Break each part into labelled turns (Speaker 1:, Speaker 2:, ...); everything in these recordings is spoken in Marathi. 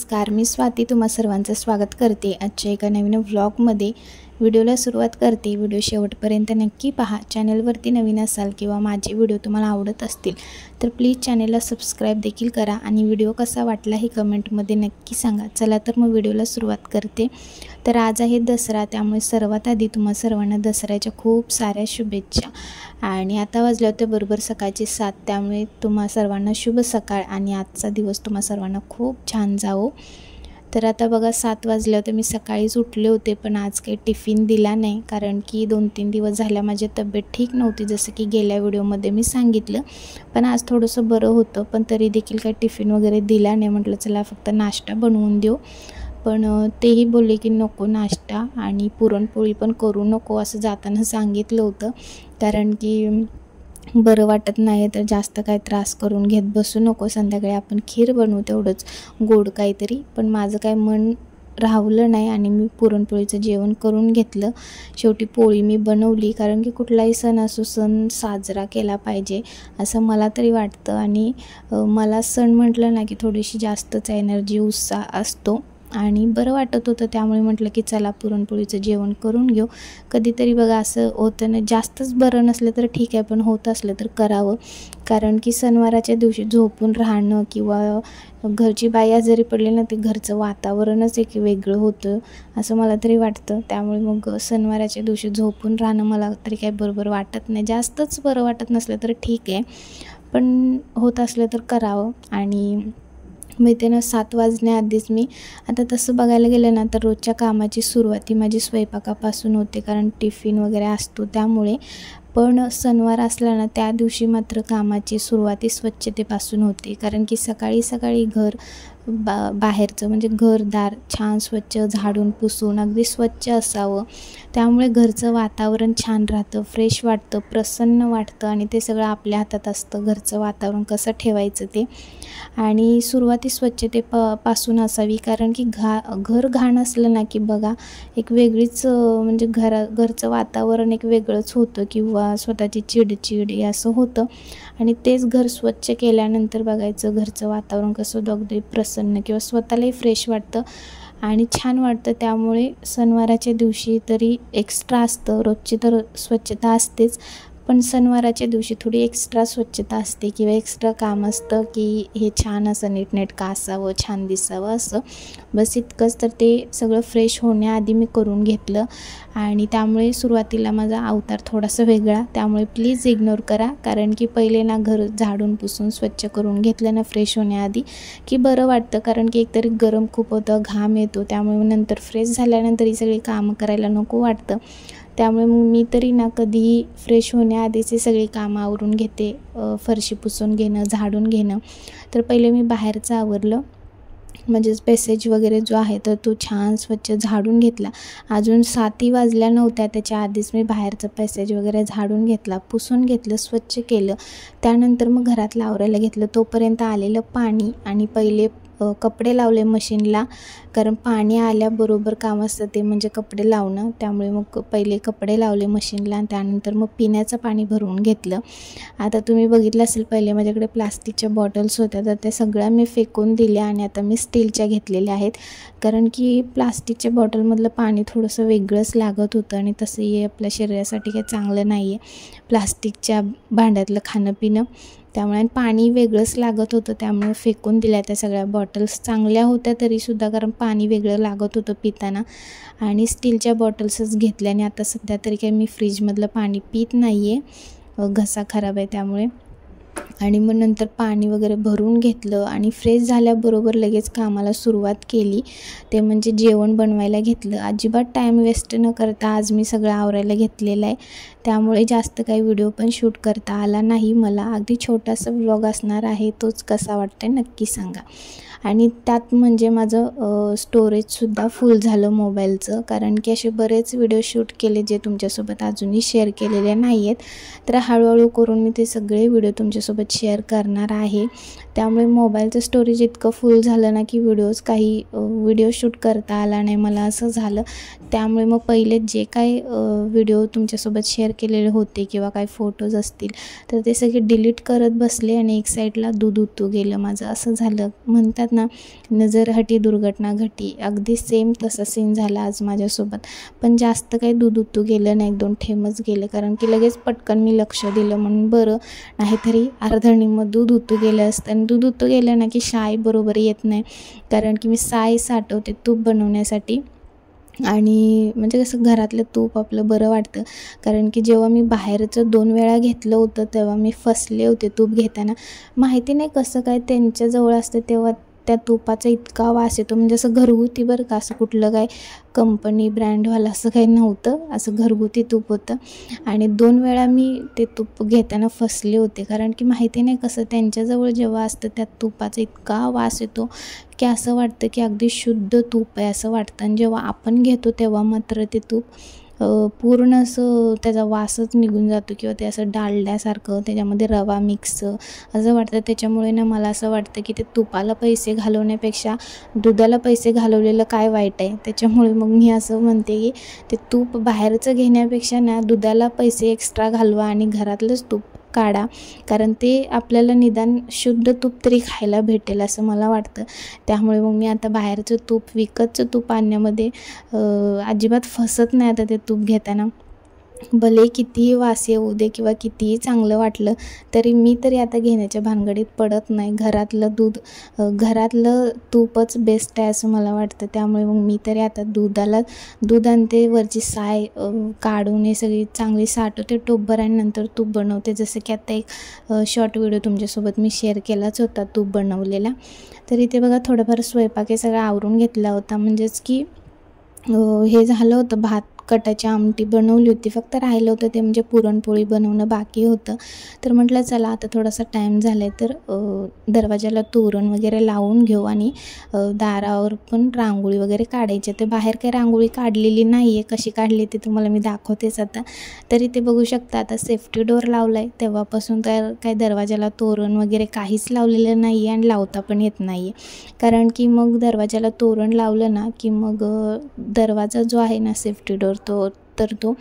Speaker 1: नमस्कार, मी स्वाती तुम्हा सर्वांचं स्वागत करते आजच्या एका नवीन व्लॉगमध्ये। व्हिडिओला सुरुवात करते। व्हिडिओ शेवटपर्यंत नक्की पहा। चॅनलवरती नवीन असाल किंवा माझे व्हिडिओ तुम्हाला आवडत असतील तर प्लीज चॅनलला सबस्क्राइब देखील करा आणि व्हिडिओ कसा वाटला हे कमेंटमध्ये नक्की सांगा। चला तर मग व्हिडिओला सुरुवात करते। तर आज आहे दसरा, त्यामुळे सर्वात आधी तुम्हा सर्वांना दसऱ्याच्या खूप साऱ्या शुभेच्छा। आणि आता वाजले होते बरोबर सकाळचे 7, त्यामुळे तुम्हा सर्वांना शुभ सकाळ आणि आजचा दिवस तुम्हा सर्वांना खूप छान जावो। तर आता बघा 7 वाजले होते, मी सकाळीच उठले होते पण आज काही टिफिन दिला नाही, कारण की 2-3 दिवस झाल्या माझी तब्येत ठीक नव्हती, जसं की गेल्या व्हिडिओमध्ये मी सांगितलं। पण आज थोडंसं बरं होतं, पण तरी देखील काही टिफिन वगैरे दिला नाही। म्हटलं चला फक्त नाश्ता बनवून देऊ, पण तेही बोलले की नको नाश्ता आणि पुरणपोळी पण करू नको असं जाताना सांगितलं होतं, कारण की बरं वाटत नाही तर जास्त काय त्रास करून घेत बसू नको। संध्याकाळी आपण खीर बनवू तेवढंच गोड काहीतरी, पण माझं काय मन राहवलं नाही आणि मी पुरणपोळीचं जेवण करून घेतलं। शेवटी पोळी मी बनवली, कारण की कुठलाही सण असो सण साजरा केला पाहिजे असं मला तरी वाटतं। आणि मला सण म्हटलं ना की थोडीशी जास्तच एनर्जी उत्साह असतो आणि बरं वाटत होतं, त्यामुळे म्हटलं की चला पुरणपोळीचं जेवण करून घेऊ। कधीतरी बघा असं होतं ना, जास्तच बरं नसलं तर ठीक आहे, पण होत असलं तर करावं, कारण की सणवाराच्या दिवशी झोपून राहणं किंवा घरची बाई आजारी पडली ना, ते घरचं वातावरणच एक वेगळं होतं असं मला तरी वाटतं। त्यामुळे मग सणवाराच्या दिवशी झोपून राहणं मला तरी काही बरोबर वाटत नाही। जास्तच बरं वाटत नसलं तर ठीक आहे, पण होत असलं तर करावं। आणि माहिती ना 7 वाजण्याआधीच मी आता तसं बघायला गेलं ना तर रोजच्या कामाची सुरुवात माझी स्वयंपाकापासून होते, कारण टिफिन वगैरे असतो त्यामुळे। पण सणवार असला ना त्या दिवशी मात्र कामाची सुरुवात स्वच्छतेपासून होते, कारण की सकाळी सकाळी घर बाहेरचं म्हणजे घरदार छान स्वच्छ झाडून पुसून अगदी स्वच्छ असावं, त्यामुळे घरचं वातावरण छान राहतं, फ्रेश वाटतं, प्रसन्न वाटतं आणि ते सगळं आपल्या हातात असतं घरचं वातावरण कसं ठेवायचं ते। आणि सुरुवाती स्वच्छतेपासून असावी, कारण की घर घाण असलं ना की बघा एक वेगळीच म्हणजे घरचं वातावरण एक वेगळंच होतं किंवा स्वतःची चिडचिड असं होतं। आणि तेच घर स्वच्छ केल्यानंतर बघायचं घरचं वातावरण कसं अगदी प्रसन्न किंवा स्वतःलाही फ्रेश वाटतं आणि छान वाटतं। त्यामुळे सणवाराच्या दिवशी तरी एक्स्ट्रा असतं, रोजची तर स्वच्छता असतेच, पण सणवाराच्या दिवशी थोडी एक्स्ट्रा स्वच्छता असते किंवा एक्स्ट्रा काम असतं की हे छान असं नीटनेटकं असावं, छान दिसावं असं, बस इतकंच। तर ते सगळं फ्रेश होण्याआधी मी करून घेतलं आणि त्यामुळे सुरुवातीला माझा अवतार थोडासा वेगळा, त्यामुळे प्लीज इग्नोर करा, कारण की पहिले ना घर झाडून पुसून स्वच्छ करून घेतलं ना फ्रेश होण्याआधी की बरं वाटतं, कारण की एकतरी गरम खूप होतं, घाम येतो, त्यामुळे नंतर फ्रेश झाल्यानंतर ही सगळी कामं करायला नको वाटतं। त्यामुळे मग मी तरी ना कधीही फ्रेश होण्याआधीचे सगळी कामं आवरून घेते, फरशी पुसून घेणं, झाडून घेणं। तर पहिले मी बाहेरचं आवरलं, म्हणजेच पॅसेज वगैरे जो आहे तर तो छान स्वच्छ झाडून घेतला। अजून 7ही वाजल्या नव्हत्या, त्याच्या आधीच मी बाहेरचं पॅसेज वगैरे झाडून घेतला, पुसून घेतलं, स्वच्छ केलं। त्यानंतर मग घरातलं आवरायला घेतलं, तोपर्यंत आलेलं पाणी आणि पहिले कपडे लावले मशीनला, कारण पाणी आल्याबरोबर काम असतं ते म्हणजे कपडे लावणं, त्यामुळे मग पहिले कपडे लावले मशीनला आणि त्यानंतर मग पिण्याचं पाणी भरवून घेतलं। आता तुम्ही बघितलं असेल पहिले माझ्याकडे प्लास्टिकच्या बॉटल्स होत्या, तर त्या सगळ्या मी फेकून दिल्या आणि आता मी स्टीलच्या घेतलेल्या आहेत, कारण की प्लास्टिकच्या बॉटलमधलं पाणी थोडंसं वेगळंच लागत होतं आणि तसंही आपल्या शरीरासाठी काही चांगलं नाही आहे प्लास्टिकच्या भांड्यातलं खाणं पिणं, त्यामुळे पाणी वेगळंच लागत होतं, त्यामुळे फेकून दिल्या त्या सगळ्या बॉटल्स। चांगल्या होत्या तरीसुद्धा, कारण पाणी वेगळं लागत होतं पिताना, आणि स्टीलच्या बॉटल्सच घेतल्या। आणि आता सध्या तरी काही मी फ्रीजमधलं पाणी पित नाही आहे, घसा खराब आहे त्यामुळे। आणि मग नंतर पाणी वगैरे भरून घेतलं आणि फ्रेश झाल्याबरोबर लगेच कामाला सुरुवात केली, ते म्हणजे जेवण बनवायला घेतलं। अजिबात टाईम वेस्ट न करता आज मी सगळं आवरायला घेतलेलं आहे, त्यामुळे जास्त काही व्हिडिओ पण शूट करता आला नाही मला। अगदी छोटासा व्लॉग असणार आहे, तोच कसा वाटतंय नक्की सांगा। आणि त्यात म्हणजे माझं स्टोरेजसुद्धा फुल झालं मोबाईलचं, कारण की असे बरेच व्हिडिओ शूट केले जे तुमच्यासोबत अजूनही शेअर केलेले नाही आहेत, तर हळूहळू करून मी ते सगळे व्हिडिओ तुमच्यासोबत तुमच्यासोबत शेअर करणार आहे. त्यामुळे मोबाईलचं स्टोरेज इतकं फुल झालं ना की व्हिडिओ शूट करता आला नाही मला, असं झालं. त्यामुळे मग पहिले जे काही व्हिडिओ तुमच्यासोबत शेअर केलेले होते किंवा काही फोटोज असतील तर ते सगळे डिलीट करत बसले आणि एक साईडला दूध उतू गेलं माझं. असं झालं, म्हणतात ना नजर हटी दुर्घटना घटी, अगदी सेम तसा सीन झाला आज माझ्यासोबत. पण जास्त काही दूध उतू गेलं नाही, 1-2 थेंबच गेले, कारण की लगेच पटकन मी लक्ष दिलं म्हणून बरं, नाहीतरी अर्धं निम्मं दूध उतू गेलं असतं. आणि दूध उतू गेलं ना की साय बरोबर येत नाही, कारण की मी साय साठवते तूप बनवण्यासाठी. आणि म्हणजे कसं घरातलं तूप आपलं बरं वाटतं, कारण की जेव्हा मी बाहेरचं 2 वेळा घेतलं होतं तेव्हा मी फसले होते तूप घेताना. माहिती नाही कसं काय त्यांच्याजवळ असतं तेव्हा त्या तुपाचा इतका वास येतो, म्हणजे असं घरगुती बरं का, असं कुठलं काय कंपनी ब्रँडवाला असं काही नव्हतं, असं घरगुती तूप होतं. आणि 2 वेळा मी ते तूप घेताना फसले होते, कारण की माहिती नाही कसं त्यांच्याजवळ जेव्हा असतं त्या तुपाचा इतका वास येतो की असं वाटतं की अगदी शुद्ध तूप आहे असं वाटतं. आणि जेव्हा आपण घेतो तेव्हा मात्र ते तूप पूर्ण असं त्याचा वासच निघून जातो, किंवा ते असं डालड्यासारखं त्याच्यामध्ये रवा मिक्स असं वाटतं. त्याच्यामुळे ना मला असं वाटतं की ते तुपाला पैसे घालवण्यापेक्षा दुधाला पैसे घालवलेलं काय वाईट आहे. त्याच्यामुळे मग मी असं म्हणते की ते तूप बाहेरचं घेण्यापेक्षा ना दुधाला पैसे एक्स्ट्रा घालवा आणि घरातलंच तूप काढा, कारण ते आपल्याला निदान शुद्ध तूप तरी खायला भेटेल असं मला वाटतं. त्यामुळे मग मी आता बाहेरचं तूप, विकतचं तूप आणण्यामध्ये अजिबात फसत नाही आता ते तूप घेताना. भले कितीही वास येऊ दे किंवा कितीही चांगलं वाटलं तरी मी तरी आता घेण्याच्या भानगडीत पडत नाही. घरातलं तूपच बेस्ट आहे असं मला वाटतं. त्यामुळे मग मी तरी आता दूध आणते, वरची साय काढून हे सगळी चांगली साठवते टोपभर आणि नंतर तूप बनवते. जसं की आता एक शॉर्ट व्हिडिओ तुमच्यासोबत मी शेअर केलाच होता तूप बनवलेला. तर इथे बघा थोडंफार स्वयंपाक हे सगळं आवरून घेतला होता, म्हणजेच की हे झालं होतं, भात कटाची आमटी बनवली होती, फक्त राहिलं होतं ते म्हणजे पुरणपोळी बनवणं बाकी होतं. तर म्हटलं चला आता थोडासा टाईम झाला आहे तर दरवाजाला तोरण वगैरे लावून घेऊ आणि दारावर पण रांगोळी वगैरे काढायची. ते बाहेर काही रांगोळी काढलेली नाही आहे, कशी काढली ते तुम्हाला मी दाखवतेच आता. तरी ते बघू शकता आता सेफ्टी डोअर लावला आहे तेव्हापासून तर काही दरवाजाला तोरण वगैरे काहीच लावलेलं नाही आहे आणि लावता पण येत नाही आहे, कारण की मग दरवाजाला तोरण लावलं ना की मग दरवाजा जो आहे ना सेफ्टी डोअर तो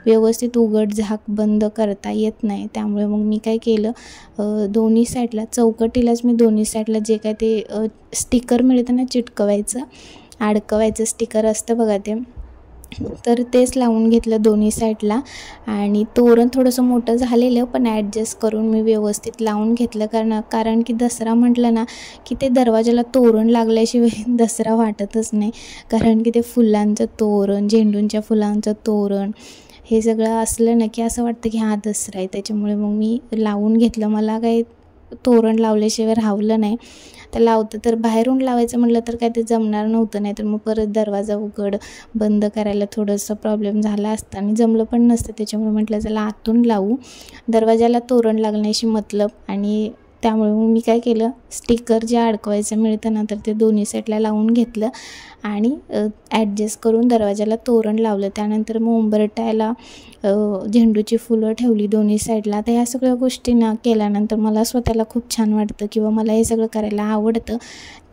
Speaker 1: व्यवस्थित उघड झाक बंद करता येत नाही. त्यामुळे मग मी काय केलं, दोन्ही साईडला चौकटीलाच मी दोन्ही साईडला जे काय ते स्टिकर मिळतं ना चिटकवायचं, अडकवायचं स्टिकर असतं बघा ते, तर तेच लावून घेतलं दोन्ही साईडला. आणि तोरण थोडंसं मोठं झालेलं पण ॲडजस्ट करून मी व्यवस्थित लावून घेतलं, कारण की दसरा म्हटलं ना की ते दरवाजाला तोरण लागल्याशिवाय दसरा वाटतच नाही. कारण की ते फुलांचं तोरण, झेंडूंच्या फुलांचं तोरण हे सगळं असलं ना की असं वाटतं की हा दसरा आहे. त्याच्यामुळे मग मी लावून घेतलं. मला काही तोरण लावल्याशिवाय राहवलं नाही. तर लावतं तर बाहेरून लावायचं म्हटलं तर काय ते जमणार नव्हतं, नाही तर मग परत दरवाजा उघड बंद करायला थोडंसं प्रॉब्लेम झाला असता आणि जमलं पण नसतं. त्याच्यामुळे म्हटलं चला आतून लावू, दरवाजाला तोरण लागण्याशी मतलब. आणि त्यामुळे मग मी काय केलं, स्टिकर जे अडकवायचं मिळतं ना तर ते दोन्ही साईडला लावून घेतलं आणि ॲडजस्ट करून दरवाजाला तोरण लावलं. त्यानंतर मग उंबरठ्याला झेंडूची फुलं ठेवली दोन्ही साईडला. तर ह्या सगळ्या गोष्टी ना केल्यानंतर मला स्वतःला खूप छान वाटतं किंवा मला हे सगळं करायला आवडतं.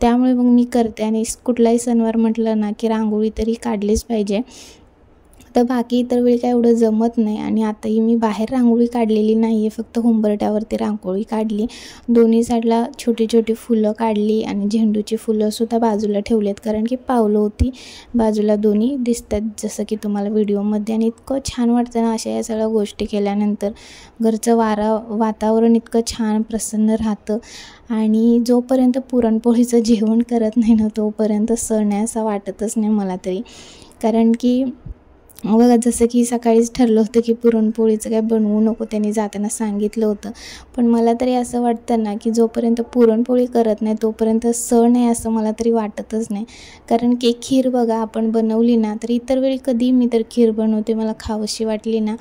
Speaker 1: त्यामुळे मग मी करते. आणि कुठलाही सणवार म्हटलं ना की रांगोळी तरी काढलीच पाहिजे. तर बाकी इतर वेळी काय एवढं जमत नाही. आणि आताही मी बाहेर रांगोळी काढलेली नाही आहे, फक्त उंबरठ्यावरती रांगोळी काढली, दोन्ही साईडला छोटी छोटी फुलं काढली आणि झेंडूची फुलंसुद्धा बाजूला ठेवलेत, कारण की पावलं होती बाजूला दोन्ही दिसतात जसं की तुम्हाला व्हिडिओमध्ये. आणि इतकं छान वाटतं ना अशा या सगळ्या गोष्टी केल्यानंतर. घरचं वातावरण इतकं छान प्रसन्न राहतं. आणि जोपर्यंत पुरणपोळीचं जेवण करत नाही ना तोपर्यंत सण आहे असं वाटतच नाही मला तरी. कारण की बघा जसं की सकाळीच ठरलं होतं की पुरणपोळीचं काय बनवू नको, त्यांनी जाताना सांगितलं होतं. पण मला तरी असं वाटतं ना की जोपर्यंत पुरणपोळी करत नाही तोपर्यंत सण आहे असं मला तरी वाटतच नाही. कारण की खीर बघा आपण बनवली ना तर इतर वेळी कधी मी तर खीर बनवते, मला खावंशी वाटली ना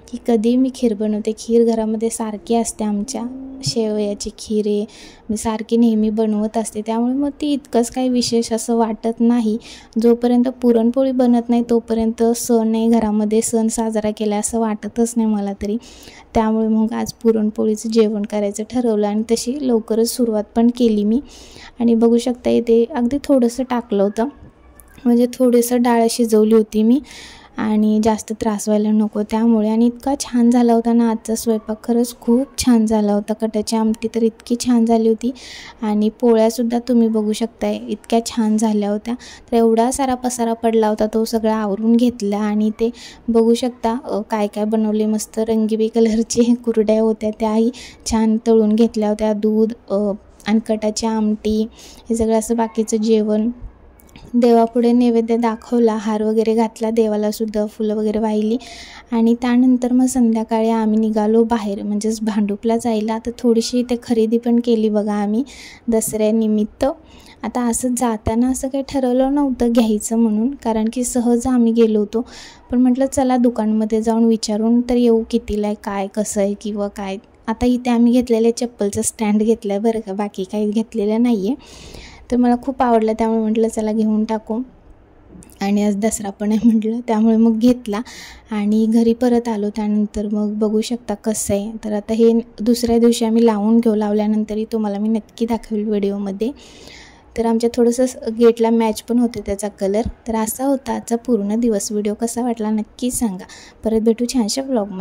Speaker 1: की कधी मी खीर बनवते. खीर घरामध्ये सारखी असते आमच्या. शेवयाची खीर आहे मी सारखी नेहमी बनवत असते, त्यामुळे मग ती इतकंच काही विशेष असं वाटत नाही. जोपर्यंत पुरणपोळी बनत नाही तोपर्यंत सण नाही, घरामध्ये सण साजरा केला असं वाटतच नाही मला तरी. त्यामुळे मग आज पुरणपोळीचं जेवण करायचं ठरवलं आणि तशी लवकरच सुरुवात पण केली मी. आणि बघू शकता इथे अगदी थोडंसं टाकलं होतं, म्हणजे थोडंसं डाळ शिजवली होती मी आणि जास्त त्रास व्हायला नको त्यामुळे. आणि इतका छान झाला होता ना आजचा स्वयंपाक, खरंच खूप छान झाला होता. कटाची आमटी तर इतकी छान झाली होती आणि पोळ्यासुद्धा तुम्ही बघू शकताय इतक्या छान झाल्या होत्या. तर एवढा सारा पसारा पडला होता तो सगळा आवरून घेतला. आणि ते बघू शकता काय काय बनवले, मस्त रंगीबी कलरचे कुरड्या होत्या, त्याही छान तळून घेतल्या होत्या. दूध आणि कटाची आमटी हे सगळं असं बाकीचं जेवण. देवापुढे नैवेद्य दाखवला, हार वगैरे घातला, देवालासुद्धा फुलं वगैरे वाहिली. आणि त्यानंतर मग संध्याकाळी आम्ही निघालो बाहेर, म्हणजेच भांडूपला जायला. तर थोडीशी ते खरेदी पण केली बघा आम्ही दसऱ्यानिमित्त. आता असं जाताना असं काही ठरवलं नव्हतं घ्यायचं म्हणून, कारण की सहज आम्ही गेलो होतो. पण म्हटलं चला दुकानमध्ये जाऊन विचारून तर येऊ कितीला आहे, काय कसं आहे किंवा काय. आता इथे आम्ही घेतलेले चप्पलचं स्टँड घेतलं आहे बरं का, बाकी काही घेतलेलं नाही आहे. तर मला खूप आवडलं त्यामुळे म्हटलं चला घेऊन टाकू. आणि आज दसरा पण आहे म्हटलं, त्यामुळे मग घेतला आणि घरी परत आलो. त्यानंतर मग बघू शकता कसं आहे. तर आता हे दुसऱ्या दिवशी आम्ही लावून घेऊ, लावल्यानंतरही तुम्हाला मी नक्की दाखवेल व्हिडिओमध्ये. तर आमच्या थोडंसं गेटला मॅच पण होते त्याचा कलर. तर असा होता आजचा पूर्ण दिवस. व्हिडिओ कसा वाटला नक्की सांगा. परत भेटू छानशा व्लॉगमध्ये.